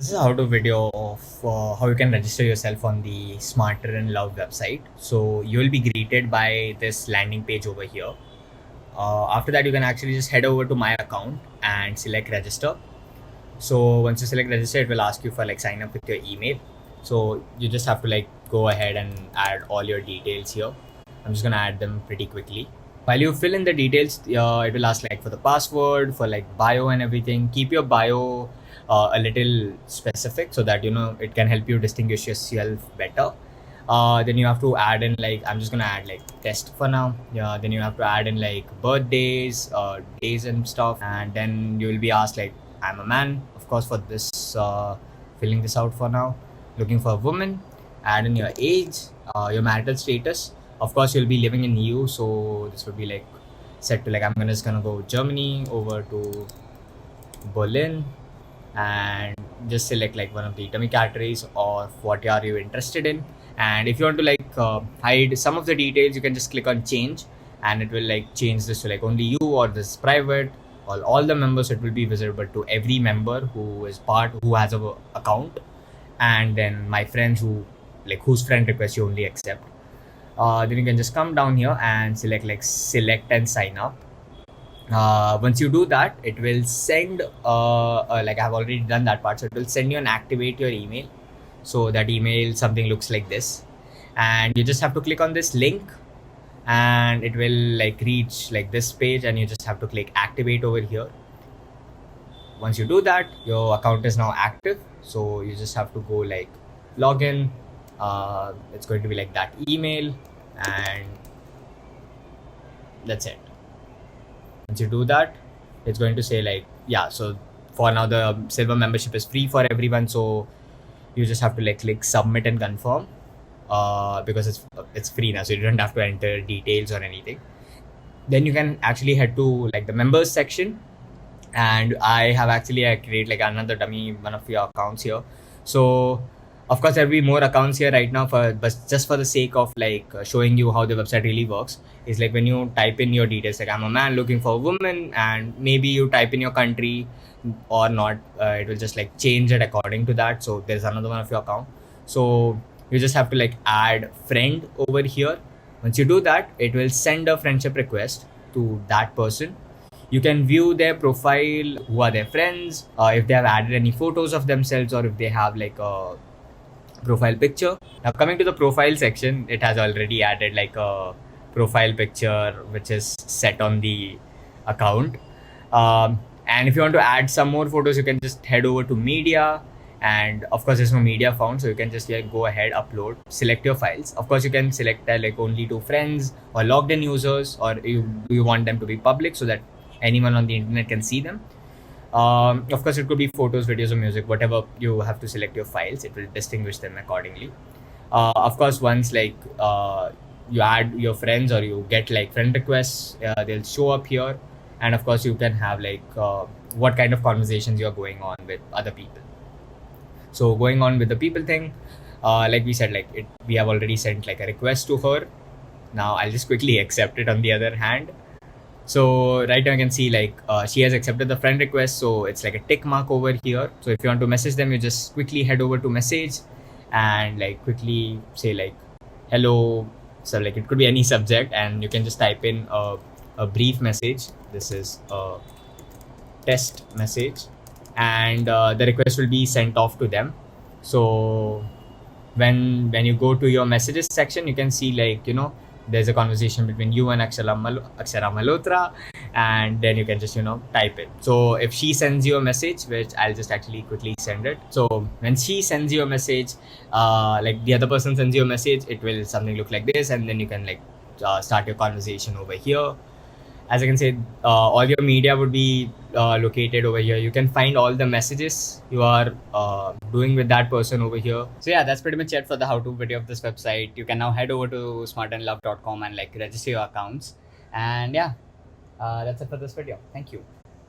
This is a how-to video of how you can register yourself on the SmarterinLove website. So you will be greeted by this landing page over here. After that, you can actually just head over to my account and select register. So once you select register, it will ask you for sign up with your email. So you just have to go ahead and add all your details here. I'm just gonna add them pretty quickly. While you fill in the details, it will ask for the password, for bio and everything. Keep your bio a little specific so that it can help you distinguish yourself better. Then you have to add in I'm just gonna add test for now. Yeah. Then you have to add in birthdays, days and stuff, and then you will be asked I'm a man, of course, for this. Filling this out for now. Looking for a woman. Add in your age, your marital status. Of course, you'll be living in EU, so this would be set to I'm just gonna go Germany over to Berlin, and just select one of the dummy categories or what are you interested in. And if you want to hide some of the details, you can just click on change, and it will change this to only you, or this private, or all the members. It will be visible to every member who has a account, and then my friends whose friend request you only accept. Then you can just come down here and select select and sign up. Once you do that, it will send I have already done that part, so it will send you and activate your email. So that email something looks like this, and you just have to click on this link, and it will reach this page, and you just have to click activate over here. Once you do that, your account is now active, so you just have to go log in. It's going to be that email, and that's it. Once you do that, it's going to say yeah, so for now the silver membership is free for everyone, so you just have to click submit and confirm, because it's free now, so you don't have to enter details or anything. Then you can actually head to the members section, and I have actually create another dummy one of your accounts here. So of course, there will be more accounts here right now, but just for the sake of showing you how the website really works, is when you type in your details, I'm a man looking for a woman, and maybe you type in your country or not, it will just change it according to that. So there's another one of your account. So you just have to add friend over here. Once you do that, it will send a friendship request to that person. You can view their profile, who are their friends, if they have added any photos of themselves, or if they have a profile picture. Now coming to the profile section, it has already added a profile picture which is set on the account. And if you want to add some more photos, you can just head over to media, and of course there's no media found, so you can just go ahead, upload, select your files. Of course you can select only to friends or logged in users, or you want them to be public so that anyone on the internet can see them. Of course, it could be photos, videos, or music, whatever. You have to select your files. It will distinguish them accordingly. Of course, once you add your friends, or you get friend requests, they'll show up here. And of course, you can have what kind of conversations you're going on with other people. So going on with the people thing, like we said, we have already sent a request to her. Now I'll just quickly accept it on the other hand. So right now you can see she has accepted the friend request, so it's a tick mark over here. So if you want to message them, you just quickly head over to message, and quickly say hello. So it could be any subject, and you can just type in a brief message. This is a test message, and the request will be sent off to them. So when you go to your messages section, you can see there's a conversation between you and Akshara Malhotra, and then you can just type it. So if she sends you a message, which I'll just actually quickly send it. So when she sends you a message, the other person sends you a message, it will something look like this, and then you can start your conversation over here. As I can say, all your media would be located over here. You can find all the messages you are doing with that person over here. So yeah, that's pretty much it for the how-to video of this website. You can now head over to smarterinlove.com and register your accounts. And yeah, that's it for this video. Thank you.